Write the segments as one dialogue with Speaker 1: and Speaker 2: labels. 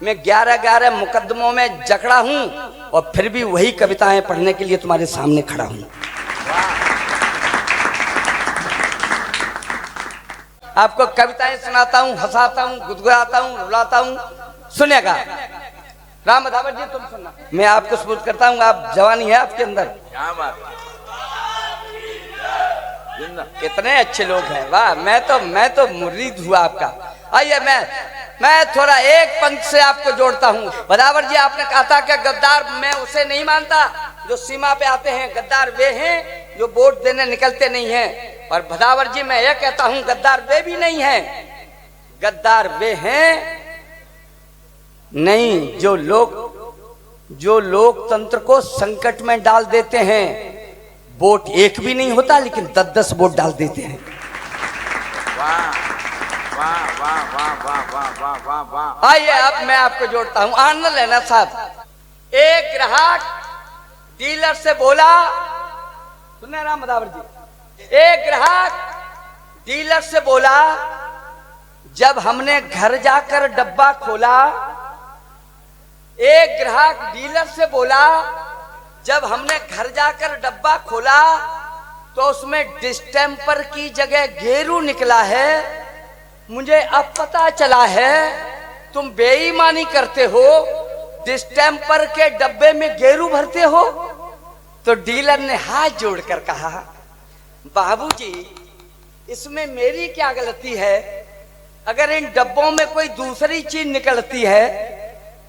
Speaker 1: मैं 11 मुकदमों में जकड़ा हूं और फिर भी वही कविताएं पढ़ने के लिए तुम्हारे सामने खड़ा हूं। आपको कविताएं सुनाता हूं, हंसाता हूं, गुदगुदाता हूं, रुलाता हूं, सुनेगा। राम बधावर जी तुम सुनना। मैं आपको सबूत करता हूं, आप जवानी है आपके अंदर। क्या बात, कितने अच्छे लोग हैं, वाह। मैं तो मुरीद हुआ आपका। आइए मैं थोड़ा एक पंक्ति से आपको जोड़ता हूँ। बधावर जी आपने कहा था कि गद्दार मैं उसे नहीं मानता जो सीमा पे आते हैं, गद्दार वे हैं जो वोट देने निकलते नहीं हैं। और बधावर जी मैं यह कहता हूँ गद्दार वे भी नहीं हैं, गद्दार वे हैं नहीं जो लोकतंत्र को संकट में डाल देते हैं। वोट एक भी नहीं होता लेकिन 10-10 वोट डाल देते हैं। वाह वाह वाह वाह वाह वाह वाह वाह वाह। आइए अब मैं आपको जोड़ता हूं। आनंद लेना साहब, एक ग्राहक डीलर से बोला, सुने राम बधावर जी, एक ग्राहक डीलर से बोला, जब हमने घर जाकर डब्बा खोला। एक ग्राहक डीलर से बोला, जब हमने घर जाकर डब्बा खोला तो उसमें डिस्टेंपर की जगह गेरू निकला है। मुझे अब पता चला है तुम बेईमानी करते हो, डिस्टेंपर के डब्बे में गेरू भरते हो। तो डीलर ने हाथ जोड़कर कहा, बाबूजी इसमें मेरी क्या गलती है? अगर इन डब्बों में कोई दूसरी चीज निकलती है,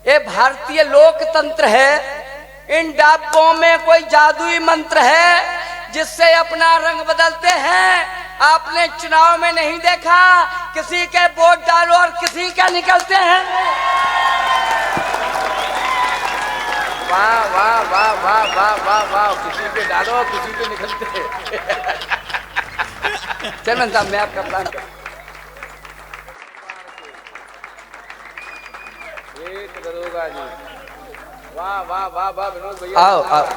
Speaker 1: ये भारतीय लोकतंत्र है, इन डब्बों में कोई जादुई मंत्र है जिससे अपना रंग बदलते हैं। आपने चुनाव में नहीं देखा, किसी के वोट डालो और किसी का निकलते हैं। वाह वाह वाह वाह वाह वाह वाह, किसी के डालो किसी के निकलते हैं। चलन साहब मैं आपका प्लान कर दरोगा जी। वाह वाह वाह वाह विनोद भैया, आओ आओ।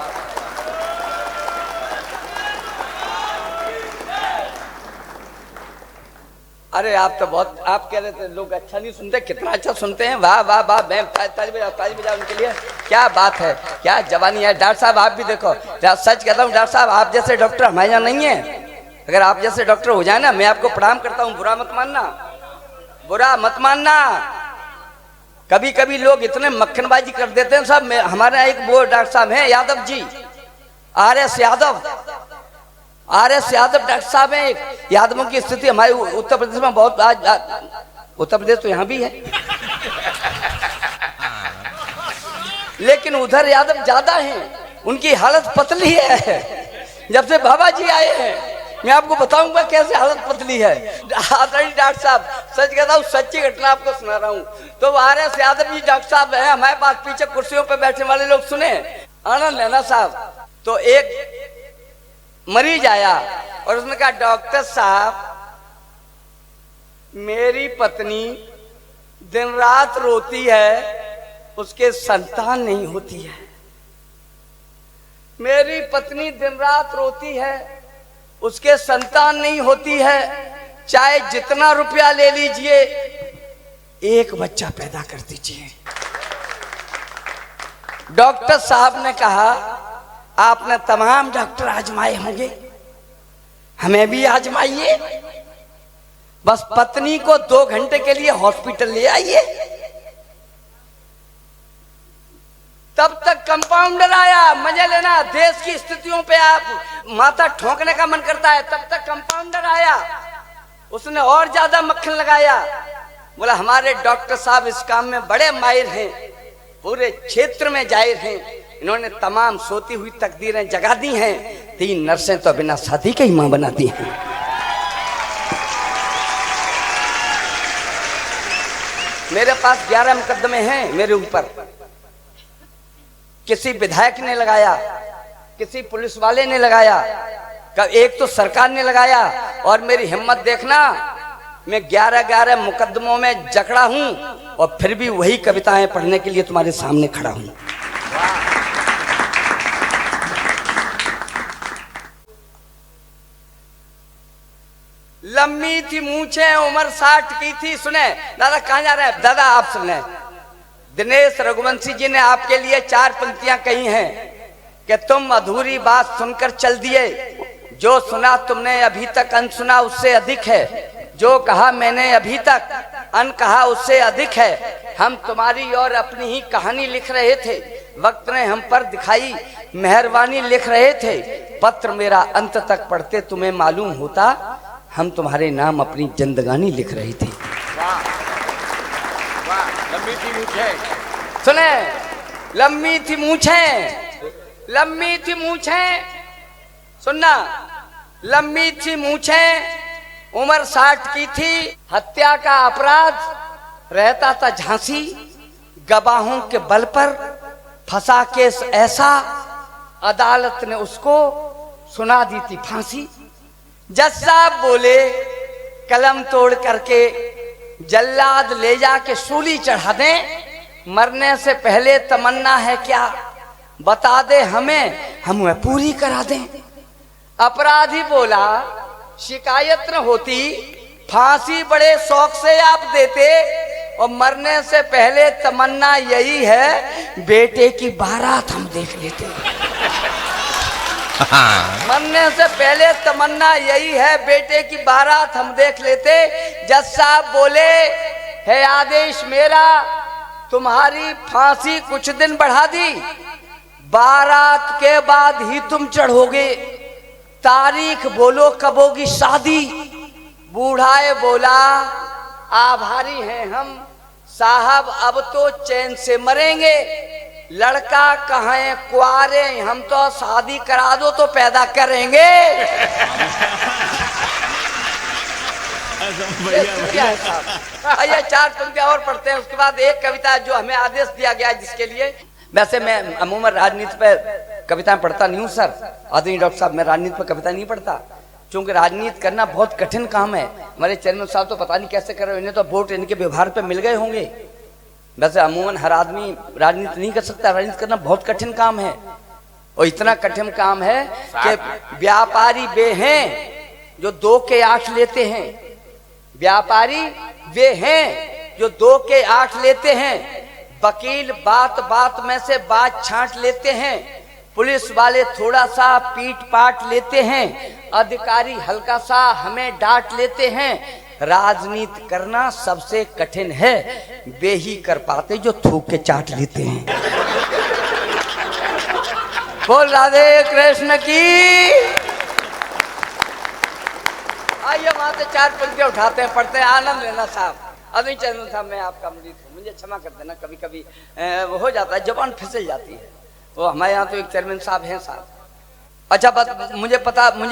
Speaker 1: अरे आप तो बहुत, आप कह रहे थे लोग अच्छा नहीं सुनते, कितना अच्छा सुनते हैं। वाह वाह वाह, मैं ताली बजाओ उनके लिए। क्या बात है, क्या जवानी है। डॉक्टर साहब आप भी देखो, सच कहता हूँ डॉक्टर साहब आप जैसे डॉक्टर हमारे यहाँ नहीं है। अगर आप जैसे डॉक्टर हो जाए ना, मैं आपको प्रणाम करता हूँ, बुरा मत मानना, बुरा मत मानना। कभी कभी लोग इतने मक्खनबाजी कर देते हैं साहब। हमारे एक वो डॉक्टर साहब हैं यादव जी, आर.एस. यादव डॉक्टर साहब हैं। एक यादवों की स्थिति हमारे उत्तर प्रदेश में बहुत, आज उत्तर प्रदेश तो यहाँ भी है लेकिन उधर यादव ज्यादा हैं, उनकी हालत पतली है। जब से बाबा जी आए हैं मैं आपको बताऊंगा कैसे हालत पतली है। डॉक्टर साहब सच कहता हूँ, सच्ची घटना आपको सुना रहा हूँ। तो आर.एस. यादव जी डॉक्टर साहब है हमारे पास, पीछे कुर्सियों पे बैठने वाले लोग सुने, आनंद लेना साहब। तो एक मरीज आया और उसने कहा, डॉक्टर साहब मेरी पत्नी दिन रात रोती है, उसके संतान नहीं होती है। मेरी पत्नी दिन रात रोती है, उसके संतान नहीं होती है। चाहे जितना रुपया ले लीजिए, एक बच्चा पैदा कर दीजिए। डॉक्टर साहब ने कहा, आपने तमाम डॉक्टर आजमाए होंगे, हमें भी आजमाइए। बस पत्नी को 2 घंटे के लिए हॉस्पिटल ले आइए। तब तक कंपाउंडर आया, मजे लेना, देश की स्थितियों पे आप माथा ठोकने का मन करता है। तब तक कंपाउंडर आया, उसने और ज्यादा मक्खन लगाया। बोला हमारे डॉक्टर साहब इस काम में बड़े माहिर हैं, पूरे क्षेत्र में जाहिर हैं। इन्होंने तमाम सोती हुई तकदीरें जगा दी हैं। 3 नर्सें तो बिना शादी के ही मां बनाती हैं। मेरे पास 11 मुकदमे हैं मेरे ऊपर। किसी विधायक ने लगाया, किसी पुलिस वाले ने लगाया, एक तो सरकार ने लगाया। और मेरी हिम्मत देखना, मैं 11 मुकदमों में जकड़ा हूं और फिर भी वही कविताएं पढ़ने के लिए तुम्हारे सामने खड़ा हूं। लंबी थी मूछें, उम्र 60 की थी। सुने दादा, कहां जा रहे हैं दादा? आप सुने, दिनेश रघुवंशी जी ने आपके लिए 4 पंक्तियां कही हैं कि तुम अधूरी बात सुनकर चल दिए, जो सुना तुमने अभी तक अनसुना उससे अधिक है, जो कहा मैंने अभी तक अन कहा उससे अधिक है। हम तुम्हारी और अपनी ही कहानी लिख रहे थे, वक्त ने हम पर दिखाई मेहरबानी लिख रहे थे, पत्र मेरा अंत तक पढ़ते तुम्हें मालूम होता, हम तुम्हारे नाम अपनी जिंदगानी लिख रहे थे।
Speaker 2: वाह वाह, लंबी थी मूछें।
Speaker 1: सुने, लंबी थी मूछें, लंबी थी मूछें, सुनना, लंबी थी मूछें, उम्र 60 की थी, हत्या का अपराध रहता था झांसी, गवाहों के बल पर फंसा केस ऐसा, अदालत ने उसको सुना दी थी फांसी। जज साहब बोले कलम तोड़ करके जल्लाद ले जाके सूली चढ़ा दें, मरने से पहले तमन्ना है क्या बता दे हमें, हम वह पूरी करा दें। अपराधी बोला शिकायत न होती, फांसी बड़े शौक से आप देते, और मरने से पहले तमन्ना यही है बेटे की बारात हम देख लेते। मरने से पहले तमन्ना यही है बेटे की बारात हम देख लेते। जज साहब बोले है आदेश मेरा, तुम्हारी फांसी कुछ दिन बढ़ा दी, बारात के बाद ही तुम चढ़ोगे, तारीख बोलो कब होगी शादी। बूढ़ाए बोला आभारी हैं हम साहब, अब तो चैन से मरेंगे, लड़का कहाँ है कुआरे, हम तो शादी करा दो तो पैदा करेंगे। आइए 4 पंक्तियां और पढ़ते हैं, उसके बाद एक कविता जो हमें आदेश दिया गया है जिसके लिए। वैसे मैं अमूमन राजनीति पे कविताएं पढ़ता नहीं हूँ सर, आदरणीय डॉक्टर साहब, मैं राजनीति पे कविता नहीं पढ़ता, क्योंकि राजनीति करना बहुत कठिन काम है। हमारे चेयरमैन साहब तो पता नहीं कैसे कर रहे हो, इन्हें तो वोट इनके व्यवहार पे मिल गए होंगे। वैसे अमूमन हर आदमी राजनीति नहीं कर सकता, राजनीति करना बहुत कठिन काम है, और इतना कठिन काम है कि व्यापारी वे हैं जो 2 के 8 लेते हैं, व्यापारी वे हैं जो 2 के 8 लेते हैं, वकील बात बात में से बात छांट लेते हैं, पुलिस वाले थोड़ा सा पीट पाट लेते हैं, अधिकारी हल्का सा हमें डांट लेते हैं। राजनीति करना सबसे कठिन है, वे ही कर पाते जो थूक के चाट लेते हैं। बोल राधे कृष्ण की। आइए वहां से 4 पंक्तियां उठाते हैं, पढ़ते हैं, आनंद लेना साहब। अभी चंद्र साहब मैं आपका मुरीद हूँ, मुझे क्षमा कर देना, कभी कभी वो हो जाता है, जबान फिसल जाती है। वो हमारे यहाँ तो एक चेयरमैन साहब हैं साहब। अच्छा बात मुझे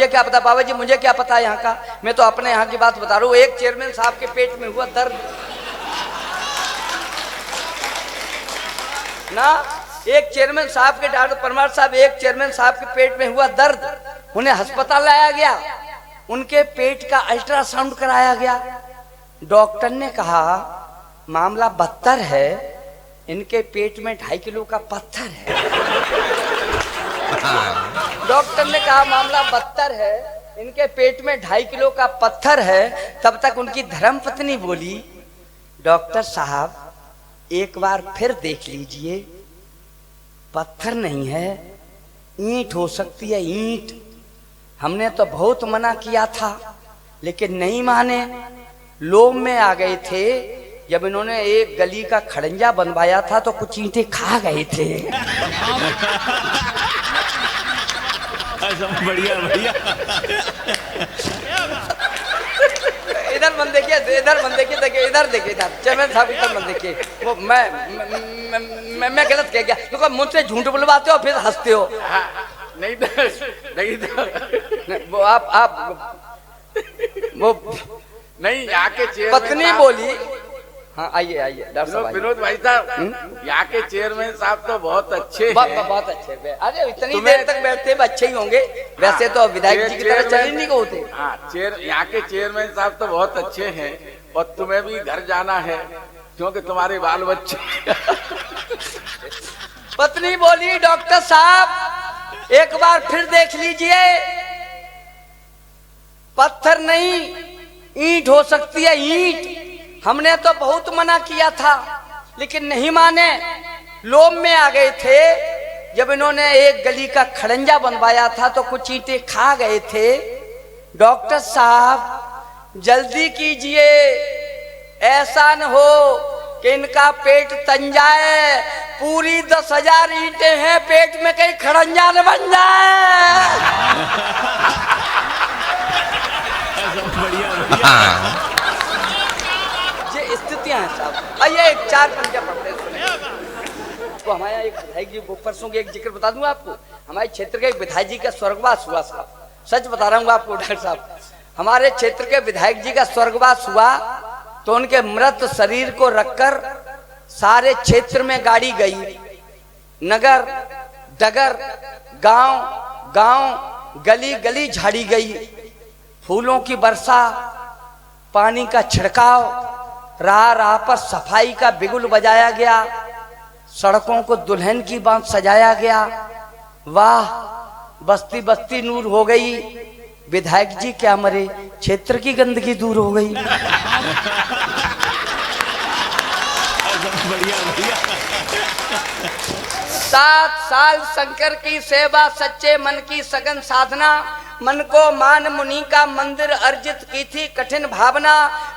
Speaker 1: क्या पता बाबा जी, मुझे क्या पता यहाँ का, मैं तो अपने यहाँ की बात बता रहा हूँ। एक चेयरमैन साहब के पेट में हुआ दर्द ना, एक चेयरमैन साहब के, डॉक्टर परमार साहब, एक चेयरमैन साहब के पेट में हुआ दर्द, उन्हें अस्पताल लाया गया, उनके पेट का अल्ट्रासाउंड कराया गया। डॉक्टर ने कहा मामला बदतर है, इनके पेट में 2.5 किलो का पत्थर है। डॉक्टर ने कहा मामला बदतर है, इनके पेट में 2.5 किलो का पत्थर है। तब तक उनकी धर्मपत्नी बोली डॉक्टर साहब एक बार फिर देख लीजिए, पत्थर नहीं है, ईंट हो सकती है, ईंट। हमने तो बहुत मना किया था लेकिन नहीं माने, लोभ में आ गए थे। जब इन्होंने एक गली का खड़ंजा बनवाया था तो कुछ ईंटें खा गए थे।
Speaker 3: बढ़िया बढ़िया।
Speaker 1: इधर मन देखिए, इधर मन देखिए, देखिए इधर देखिए, इधर चेयरमैन साहब इधर मन देखिए। वो मैं गलत कह गया, क्योंकि मुझसे झूठ बुलवाते हो फिर हंसते हो।
Speaker 2: नहीं
Speaker 1: वो आप वो
Speaker 2: नहीं, यहाँ के
Speaker 1: पत्नी बोली। हाँ आइए आइए डॉक्टर साहब।
Speaker 2: विनोद भाई साहब, यहाँ के चेयरमैन साहब तो बहुत अच्छे हैं।
Speaker 1: बहुत अच्छे। अरे इतनी देर तक बैठते हैं, अच्छे ही होंगे। वैसे तो विधायक जी की तरह चल ही नहीं होते।
Speaker 2: हाँ, यहाँ के चेयरमैन साहब तो बहुत अच्छे हैं, और तुम्हें भी घर जाना है क्योंकि तुम्हारे बाल बच्चे।
Speaker 1: पत्नी बोली डॉक्टर साहब एक बार फिर देख लीजिए, पत्थर नहीं ईंट हो सकती है, ईंट। हमने तो बहुत मना किया था, लेकिन नहीं माने, लोभ में आ गए थे। जब इन्होंने एक गली का खड़ंजा बनवाया था तो कुछ ईंटें खा गए थे। डॉक्टर साहब जल्दी कीजिए, ऐसा न हो कि इनका पेट तन जाए। पूरी 10,000 ईंटें हैं पेट में, कहीं खड़ंजा न बन जाए। ये स्थितियां हैं साहब। आइए एक 4 पंजा पढ़ते सुने। तो हमारे एक विधायक जी, वो परसों के एक जिक्र बता दूं आपको। हमारे क्षेत्र के एक विधायक जी का स्वर्गवास हुआ साहब, सच बता रहा हूँ आपको डॉक्टर साहब। हमारे क्षेत्र के विधायक जी का स्वर्गवास हुआ तो उनके मृत शरीर को रखकर सारे क्षेत्र में गाड़ी गई। नगर डगर, गांव गांव, गली गली झाड़ी गई। फूलों की वर्षा, पानी का छिड़काव, राह राह पर सफाई का बिगुल बजाया गया। सड़कों को दुल्हन की बात सजाया गया। वाह, बस्ती बस्ती नूर हो गई। विधायक जी क्या मरे, क्षेत्र की गंदगी दूर हो गई।
Speaker 3: बढ़िया बढ़िया।
Speaker 1: 7 साल शंकर की सेवा, सच्चे मन की सघन साधना। मन को मान मुनि का मंदिर अर्जित की थी कठिन भावना।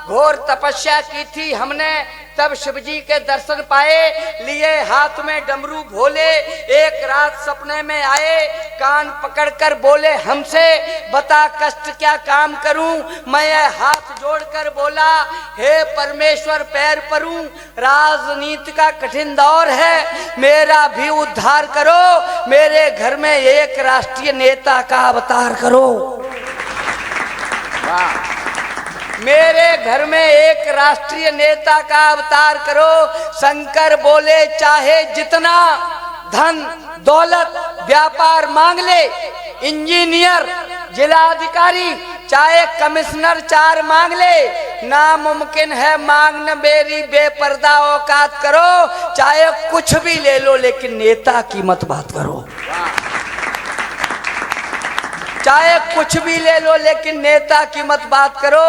Speaker 1: घोर तपस्या की थी हमने, तब शिव जी के दर्शन पाए। लिए हाथ में डमरू भोले, एक रात सपने में आए। कान पकड़कर बोले हमसे, बता कष्ट क्या काम करूं। मैं हाथ जोड़कर बोला, हे परमेश्वर पैर परूं। राजनीति का कठिन दौर है, मेरा भी उद्धार करो। मेरे घर में एक राष्ट्रीय नेता का अवतार करो। मेरे घर में एक राष्ट्रीय नेता का अवतार करो। शंकर बोले चाहे जितना धन दौलत व्यापार मांग ले, इंजीनियर जिलाधिकारी चाहे कमिश्नर 4 मांग ले, नामुमकिन है मांगना मेरी बेपर्दा औकात करो। चाहे कुछ भी ले लो लेकिन नेता की मत बात करो। चाहे कुछ भी ले लो लेकिन नेता की मत बात करो।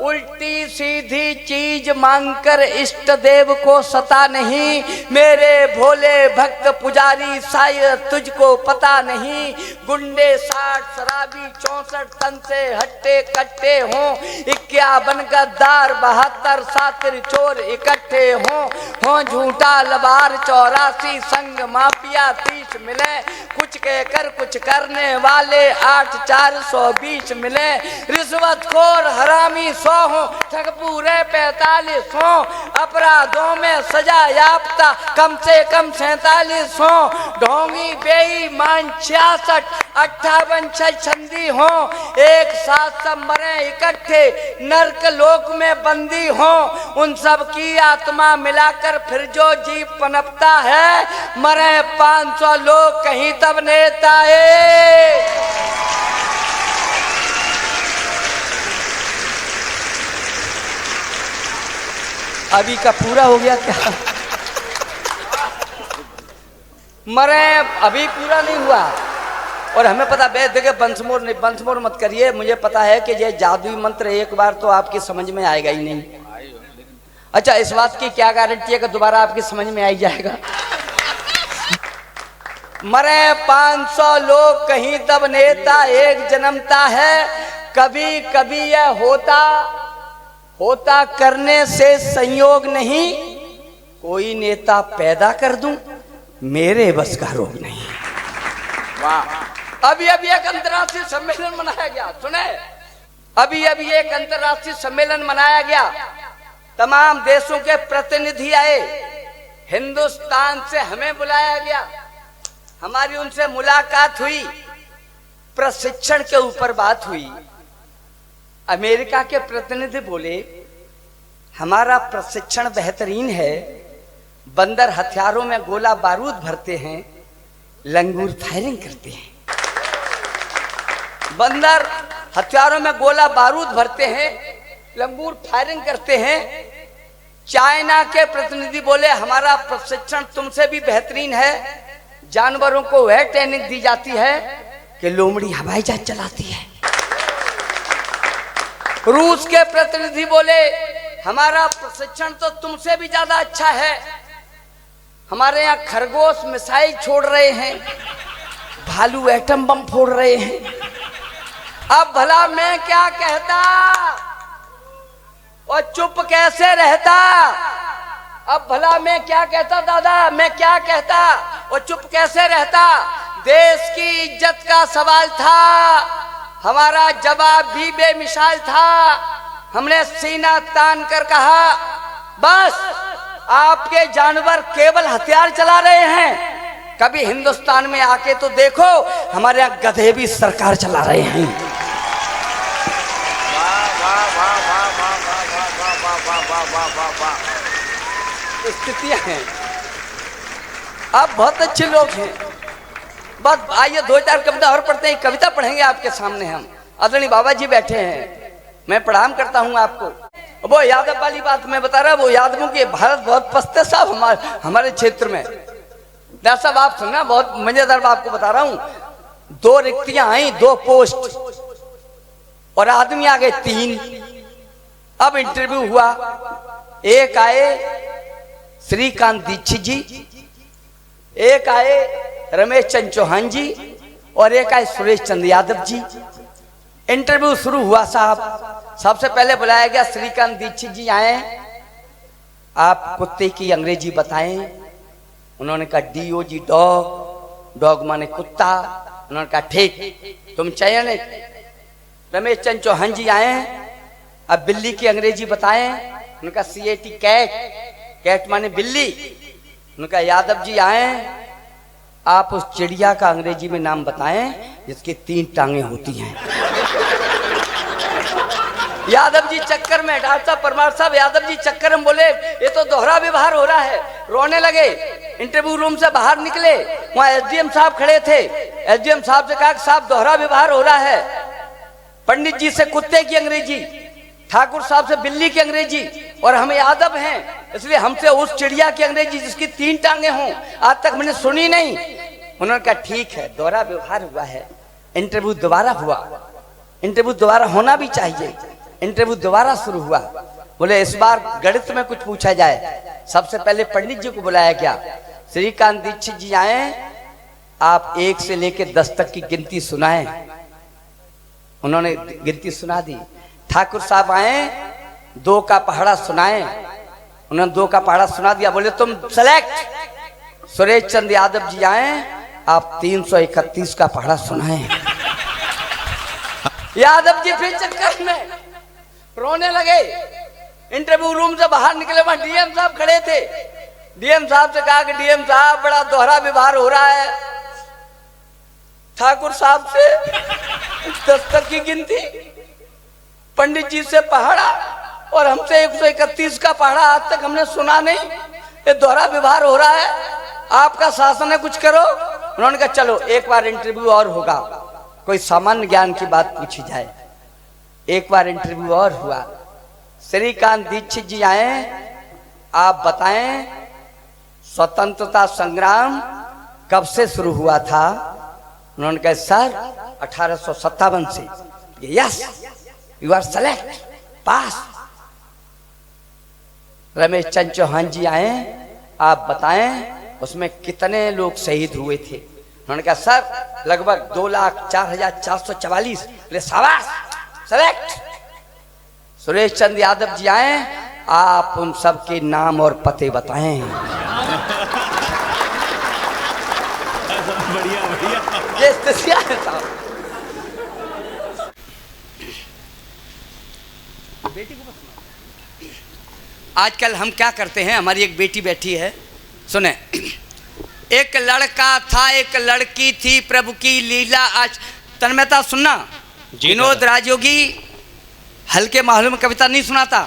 Speaker 1: उल्टी सीधी चीज मांगकर इष्ट देव को सता नहीं। मेरे भोले भक्त पुजारी शायद तुझको पता नहीं। गुंडे 60 शराबी 64 तन से हट्टे कट्टे हों। 51 गद्दार 72 सातिर चोर इकट्ठे हों। झूठा लबार 84 संग माफिया 30 मिले। कुछ कहकर कुछ करने वाले 8 420 मिले। रिश्वतखोर हरामी 100 हो, ठग पूरे 45 हो। अपराधों में सजा याफ्ता कम से कम 47 हो। ढोंगी बेईमान 66 58 छंदी हो। एक साथ सब मरे इकट्ठे नरक लोक में बंदी हो। उन सब की आत्मा मिलाकर फिर जो जीव पनपता है। मरे 500 लोग कहीं तब नेता है। अभी का पूरा हो गया क्या? मरे अभी पूरा नहीं हुआ। और हमें पता वैद्य के बंसमोर नहीं, बंसमोर मत करिए। मुझे पता है कि ये जादुई मंत्र एक बार तो आपकी समझ में आएगा ही नहीं। अच्छा, इस बात की क्या गारंटी है कि दोबारा आपकी समझ में आई जाएगा? मरे 500 लोग कहीं तब नेता एक जन्मता है। कभी कभी यह होता करने से संयोग नहीं। कोई नेता पैदा कर दूं, मेरे बस का रोग नहीं। वाह। अभी एक अंतर्राष्ट्रीय सम्मेलन मनाया गया, सुने? अभी एक अंतर्राष्ट्रीय सम्मेलन मनाया गया। तमाम देशों के प्रतिनिधि आए। हिंदुस्तान से हमें बुलाया गया। हमारी उनसे मुलाकात हुई। प्रशिक्षण के ऊपर बात हुई। अमेरिका के प्रतिनिधि बोले हमारा प्रशिक्षण बेहतरीन है। बंदर हथियारों में गोला बारूद भरते हैं, लंगूर फायरिंग करते हैं। बंदर हथियारों में गोला बारूद भरते हैं, लंगूर फायरिंग करते हैं। चाइना के प्रतिनिधि बोले हमारा प्रशिक्षण तुमसे भी बेहतरीन है। जानवरों को वह ट्रेनिंग दी जाती है कि लोमड़ी हवाई जहाज चलाती है। रूस के प्रतिनिधि बोले हमारा प्रशिक्षण तो तुमसे भी ज्यादा अच्छा है। हमारे यहाँ खरगोश मिसाइल छोड़ रहे हैं, भालू एटम बम फोड़ रहे हैं। अब भला मैं क्या कहता और चुप कैसे रहता? अब भला मैं क्या कहता दादा, मैं क्या कहता और चुप कैसे रहता? देश की इज्जत का सवाल था, हमारा जवाब भी बेमिसाल था। हमने सीना तान कर कहा, बस आपके जानवर केवल हथियार चला रहे हैं, कभी हिंदुस्तान में आके तो देखो, हमारे यहाँ गधे भी सरकार चला रहे हैं। स्थितियां हैं। आप बहुत अच्छे लोग हैं, बस आइए 2-4 कविता और पढ़ते हैं। कविता पढ़ेंगे आपके सामने हम। आदरणीय बाबा जी बैठे हैं, मैं प्रणाम करता हूं आपको। वो यादव वाली बात मैं बता रहा, वो यादवों की भारत बहुत पस्ते साहब हमारे क्षेत्र में। डॉक्टर साहब आप सुनना, बहुत मजेदार बात आपको बता रहा हूं। 2 रिक्तियां आई, 2 पोस्ट और आदमी आ गए 3। अब इंटरव्यू हुआ, एक आए श्रीकांत दीक्षित जी, एक आए रमेश चंद्र चौहान जी और एक आए सुरेश चंद्र यादव जी। इंटरव्यू शुरू हुआ साहब। सबसे पहले बुलाया गया श्रीकांत दीक्षित जी आए, आप कुत्ते की अंग्रेजी बताएं। उन्होंने कहा DOG डॉग, डॉग माने कुत्ता। उन्होंने कहा ठीक, तुम चयनित। रमेश चंद्र चौहान जी आए, अब बिल्ली की अंग्रेजी बताएं। उन्होंने कहा CAT कैट, कैट माने बिल्ली। उन्होंने कहा यादव जी आए, आप उस चिड़िया का अंग्रेजी में नाम बताएं जिसकी 3 टांगे होती हैं। यादव जी चक्कर में, डॉक्टर साहब परमार साहब यादव जी चक्कर में बोले ये तो दोहरा व्यवहार हो रहा है, रोने लगे। इंटरव्यू रूम से बाहर निकले, वहां SDM साहब खड़े थे। SDM साहब से कहा साहब दोहरा व्यवहार हो रहा है। पंडित जी से कुत्ते की अंग्रेजी, ठाकुर साहब से बिल्ली की अंग्रेजी, और हम यादव हैं इसलिए हमसे उस चिड़िया की अंग्रेजी जिसकी 3 टांगे हों, आज तक मैंने सुनी नहीं। उन्होंने कहा ठीक है, दोहरा व्यवहार हुआ है, इंटरव्यू दोबारा हुआ। इंटरव्यू दोबारा होना भी चाहिए। इंटरव्यू दोबारा शुरू हुआ। बोले इस बार गणित में कुछ पूछा जाए। सबसे पहले पंडित जी को बुलाया गया। श्रीकांत दीक्षित जी आए, आप 1 से लेकर 10 तक की गिनती सुनाएं। उन्होंने गिनती सुना दी। ठाकुर साहब आए, 2 का पहाड़ा सुनाए। उन्होंने 2 का पहाड़ा सुना दिया। बोले तुम सेलेक्ट। सुरेश चंद्र यादव जी आए, आप 331 का पहाड़ा सुनाए। यादव जी फिर चक्कर में रोने लगे। इंटरव्यू रूम से बाहर निकले, वहां DM साहब खड़े थे। DM साहब से कहा कि DM साहब बड़ा दोहरा व्यवहार हो रहा है। ठाकुर साहब से 10 तक की गिनती, पंडित जी से पहाड़ा और हमसे 131 का पहाड़ा आज तक हमने सुना नहीं। ये दोहरा व्यवहार हो रहा है, आपका शासन है, कुछ करो। उन्होंने कहा चलो एक बार इंटरव्यू और होगा, कोई सामान्य ज्ञान की बात पूछी जाए। एक बार इंटरव्यू और हुआ। श्रीकांत दीक्षित जी आए, आप बताएं स्वतंत्रता संग्राम कब से शुरू हुआ था? उन्होंने कहा सर 1857 से। यस, यू आर सेलेक्ट, पास। रमेश चंद्र चौहान जी आए, आप बताएं उसमें कितने लोग शहीद हुए थे? उन्होंने कहा सर लगभग 2,04,444। शाबाश, सेलेक्ट। सुरेश चंद्र यादव जी आए, आप उन सब के नाम और पते बताएं।
Speaker 3: बढ़िया बढ़िया,
Speaker 1: ये स्थितियां है साहब। बेटी को आजकल हम क्या करते हैं, हमारी एक बेटी बैठी है, सुने। एक लड़का था, एक लड़की थी, प्रभु की लीला। आज तन्मयता सुनना, विनोद राजयोगी हल्के माहौल में कविता नहीं सुनाता,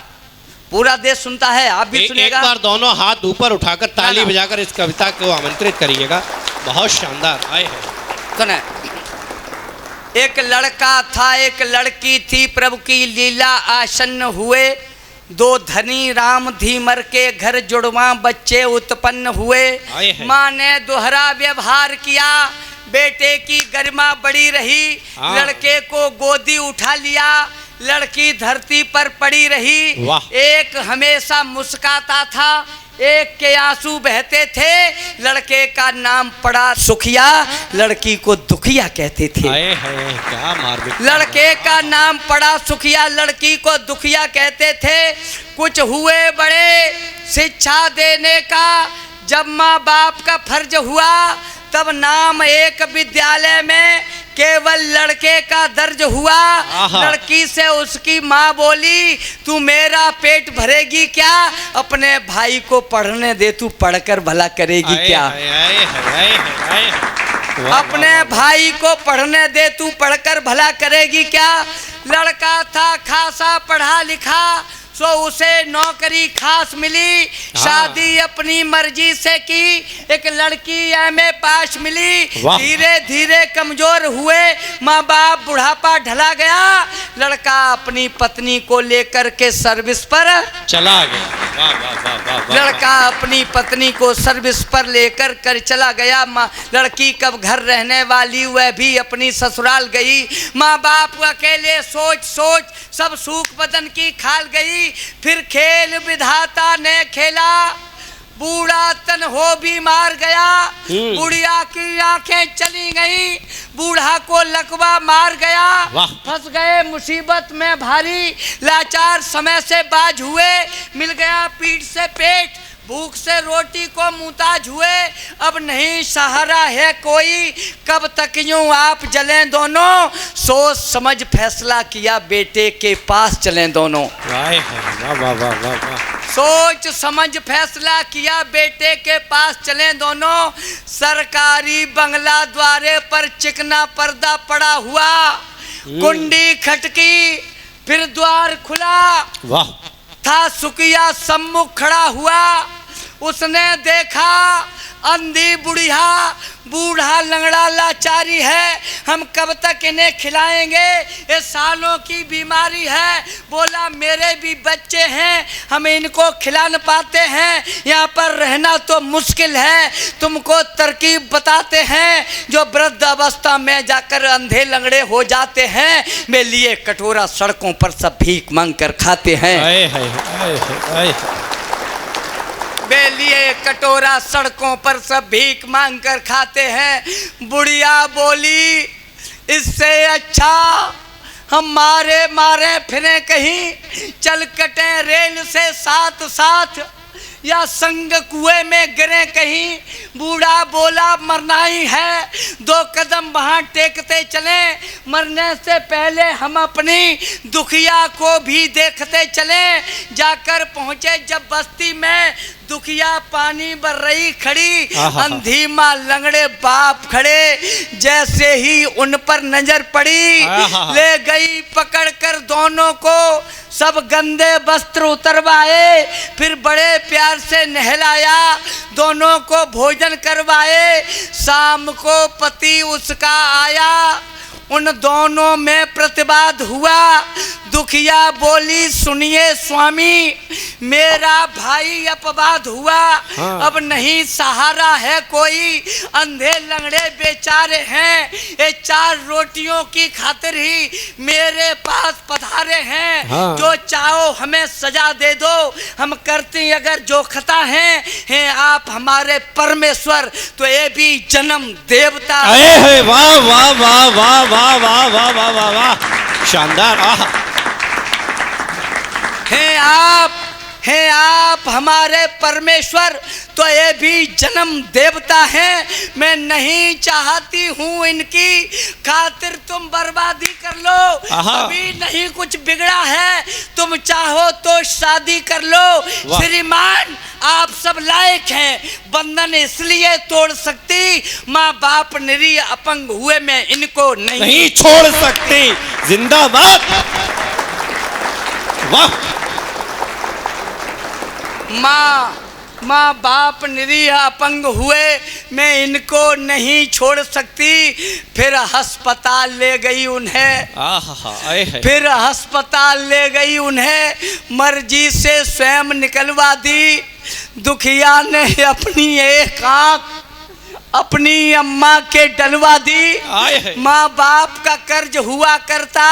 Speaker 1: पूरा देश सुनता है, आप भी सुनिएगा।
Speaker 3: एक बार दोनों हाथ ऊपर उठाकर ताली बजाकर इस कविता को आमंत्रित करिएगा, बहुत शानदार आए हैं।
Speaker 1: सुने। एक लड़का था, एक लड़की थी, प्रभु की लीला आसन्न हुए। 2 धनी राम धीमर के घर जुड़वा बच्चे उत्पन्न हुए। माँ ने दोहरा व्यवहार किया, बेटे की गरिमा बड़ी रही। लड़के को गोदी उठा लिया, लड़की धरती पर पड़ी रही। एक हमेशा मुस्काता था, एक के आंसू बहते थे, लड़के का नाम पड़ा सुखिया, लड़की को दुखिया कहते थे।
Speaker 3: हाय हाय क्या मार,
Speaker 1: लड़के का नाम पड़ा सुखिया, लड़की को दुखिया कहते थे। कुछ हुए बड़े शिक्षा देने का, जब माँ बाप का फर्ज हुआ तब नाम एक विद्यालय में केवल लड़के का दर्ज हुआ। लड़की से उसकी माँ बोली, तू मेरा पेट भरेगी क्या, अपने भाई को पढ़ने दे, तू पढ़कर भला करेगी क्या। अपने भाई को पढ़ने दे, तू पढ़कर भला करेगी क्या। लड़का था खासा पढ़ा लिखा, सो उसे नौकरी खास मिली। शादी अपनी मर्जी से की, एक लड़की एमए पास मिली। धीरे धीरे कमजोर हुए माँ बाप, बुढ़ापा ढला गया। लड़का अपनी पत्नी को लेकर के सर्विस पर
Speaker 3: चला गया। वाह वाह वाह वाह।
Speaker 1: लड़का अपनी पत्नी को सर्विस पर लेकर कर चला गया। लड़की कब घर रहने वाली, वह भी अपनी ससुराल गई। माँ बाप अकेले सोच सोच सब सूख बदन की खाल गई। फिर खेल विधाता ने खेला, बूढ़ा तन हो भी मार गया। बुढ़िया की आंखें चली गई, बूढ़ा को लकवा मार गया। फंस गए मुसीबत में भारी, लाचार समय से बाज हुए। मिल गया पीठ से पेट, भूख से रोटी को मुहताज हुए। अब नहीं सहारा है कोई, कब तक यूं आप जलें दोनों। सोच समझ फैसला किया, बेटे के पास चलें दोनों।
Speaker 3: वाह वाह वाह वाह।
Speaker 1: सोच समझ फैसला किया, बेटे के पास चलें दोनों। सरकारी बंगला द्वारे पर चिकना पर्दा पड़ा हुआ, कुंडी खटकी फिर द्वार खुला।
Speaker 3: वाह।
Speaker 1: था सुखिया सम्मुख खड़ा हुआ, उसने देखा अंधी बुढ़िया, बूढ़ा लंगड़ा लाचारी है, हम कब तक इन्हें खिलाएंगे, ये सालों की बीमारी है। बोला मेरे भी बच्चे हैं, हम इनको खिला न पाते हैं, यहाँ पर रहना तो मुश्किल है। तुमको तरकीब बताते हैं, जो वृद्ध अवस्था में जाकर अंधे लंगड़े हो जाते हैं, वे लिए कटोरा सड़कों पर सब भीख मांग कर खाते हैं। वे लिए कटोरा सड़कों पर सब भीख मांग कर खाते हैं। बुढ़िया बोली, इससे अच्छा हम मारे मारे फिरे कहीं, चल कटे रेल से साथ साथ, या संग कुएं में गिरे कहीं। बूढ़ा बोला मरना ही है, 2 कदम वहां टेकते चले, मरने से पहले हम अपनी दुखिया को भी देखते चले। जाकर पहुंचे जब बस्ती में, दुखिया पानी भर रही खड़ी, अंधी माँ लंगड़े बाप खड़े। जैसे ही उन पर नजर पड़ी, ले गई पकड़ कर दोनों को, सब गंदे वस्त्र उतरवाए, फिर बड़े प्यार से नहलाया, दोनों को भोजन करवाए। शाम को पति उसका आया, उन दोनों में प्रतिवाद हुआ। दुखिया बोली, सुनिए स्वामी, मेरा भाई अपवाद हुआ। अब नहीं सहारा है कोई, अंधे लंगड़े बेचारे हैं, ये 4 रोटियों की खातिर ही मेरे पास पधारे हैं। जो चाहो हमें सजा दे दो, हम करते अगर जो खता हैं आप हमारे परमेश्वर, तो ये भी जन्म देवता।
Speaker 3: वाह वाह वाह वाह वाह वाह वाह वाह वाह वाह, शानदार। हैं आप हमारे परमेश्वर, तो ये भी जन्म देवता हैं। मैं नहीं चाहती हूँ इनकी खातिर तुम बर्बादी कर लो, अभी नहीं कुछ बिगड़ा है, तुम चाहो तो शादी कर लो। श्रीमान आप सब लायक हैं, बंधन इसलिए तोड़ सकती, माँ बाप निरीह अपंग हुए मैं इनको नहीं छोड़ सकती। जिंदाबाद। वाह।
Speaker 1: माँ बाप निरीह अपंग हुए मैं इनको नहीं छोड़ सकती। फिर अस्पताल ले गई उन्हें, फिर अस्पताल ले गई उन्हें, मर्जी से स्वयं निकलवा दी। दुखिया ने अपनी एक आँख अपनी अम्मा के डलवा दी। माँ बाप का कर्ज हुआ करता,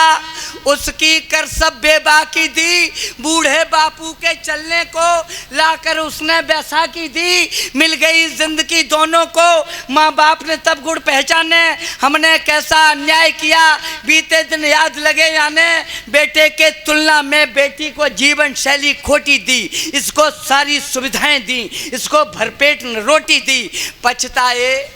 Speaker 3: उसकी कर सब बेबाकी दी, बूढ़े बापू के चलने को लाकर उसने बैसाखी दी, मिल गई जिंदगी दोनों को, माँ बाप ने तब गुण पहचाने, हमने कैसा अन्याय किया, बीते दिन याद लगे याने, बेटे के तुलना में बेटी को जीवन शैली खोटी दी, इसको सारी सुविधाएं दी, इसको भरपेट रोटी दी, पछताए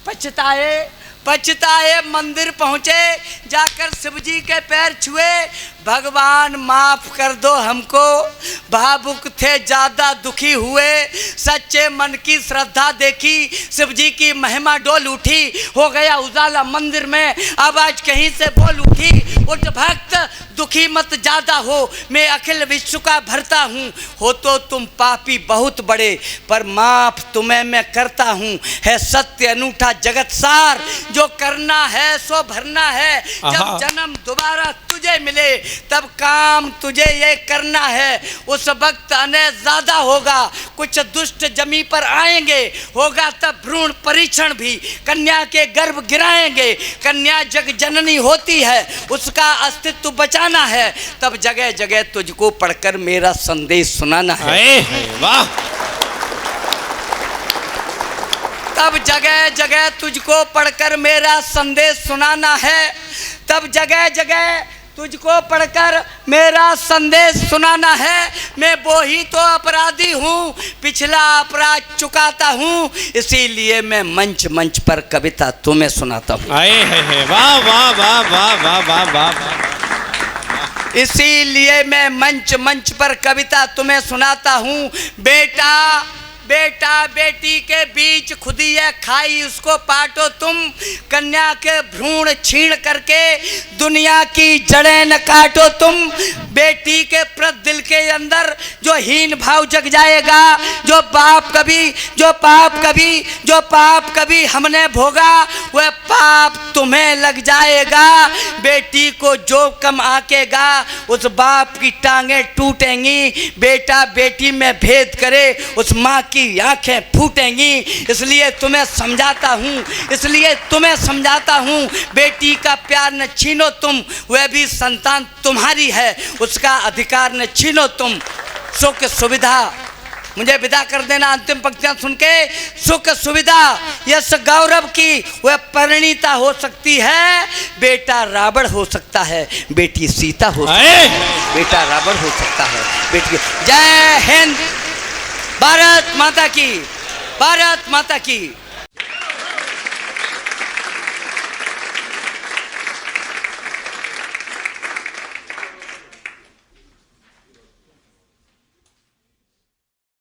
Speaker 3: पछताए पछताए मंदिर पहुँचे, जाकर शिव जी के पैर छुए, भगवान माफ कर दो हमको, भावुक थे ज़्यादा दुखी हुए, सच्चे मन की श्रद्धा देखी, शिव जी की महिमा डोल उठी, हो गया उजाला मंदिर में, आवाज कहीं से बोल उठी, उठ भक्त दुखी मत ज़्यादा हो, मैं अखिल विश्व का भरता हूँ, हो तो तुम पापी बहुत बड़े, पर माफ तुम्हें मैं करता हूँ, है सत्य अनूठा जगत सार, जो करना है सो भरना है, जब जन्म दोबारा तुझे मिले, तब काम तुझे ये करना है, उस वक्त अन्याय ज़्यादा होगा, कुछ दुष्ट जमी पर आएंगे, होगा तब भ्रूण परीक्षण भी, कन्या के गर्भ गिराएंगे, कन्या जग जननी होती है, उसका अस्तित्व बचाना है, तब जगह जगह तुझको पढ़कर मेरा संदेश सुनाना है।
Speaker 4: वाह।
Speaker 3: तब जगह जगह तुझको पढ़कर मेरा संदेश सुनाना है, तब जगह जगह तुझको पढ़कर मेरा संदेश सुनाना है, मैं वो ही तो अपराधी हूँ, पिछला अपराध चुकाता हूँ, इसीलिए मैं मंच मंच पर कविता तुम्हें सुनाता हूँ।
Speaker 4: वाह वाह वाह वाह वाह वाह वाह।
Speaker 3: इसीलिए मैं मंच मंच पर कविता तुम्हें सुनाता हूँ, बेटा बेटा बेटी के बीच खुदी है खाई, उसको पाटो तुम, कन्या के भ्रूण छीण करके दुनिया की जड़ें न काटो तुम, बेटी के प्रति दिल के अंदर जो हीन भाव जग जाएगा, जो पाप कभी हमने भोगा, वह पाप तुम्हें लग जाएगा, बेटी को जो कम आकेगा, उस बाप की टांगें टूटेंगी, बेटा बेटी में भेद करे, उस माँ की आंखें फूटेंगी, इसलिए तुम्हें समझाता हूँ, बेटी का प्यार न छीनो तुम, वह भी संतान तुम्हारी है, उसका अधिकार न छीनो तुम, सुख सुविधा, मुझे विदा कर देना अंतिम पंक्तियां सुन के, सुख सुविधा यश गौरव की वह परिणीता हो सकती है, बेटा रावण हो सकता है, बेटी सीता हो सकती है, बेटा रावण हो सकता है, बेटी। जय हिंद, भारत माता की, भारत माता की।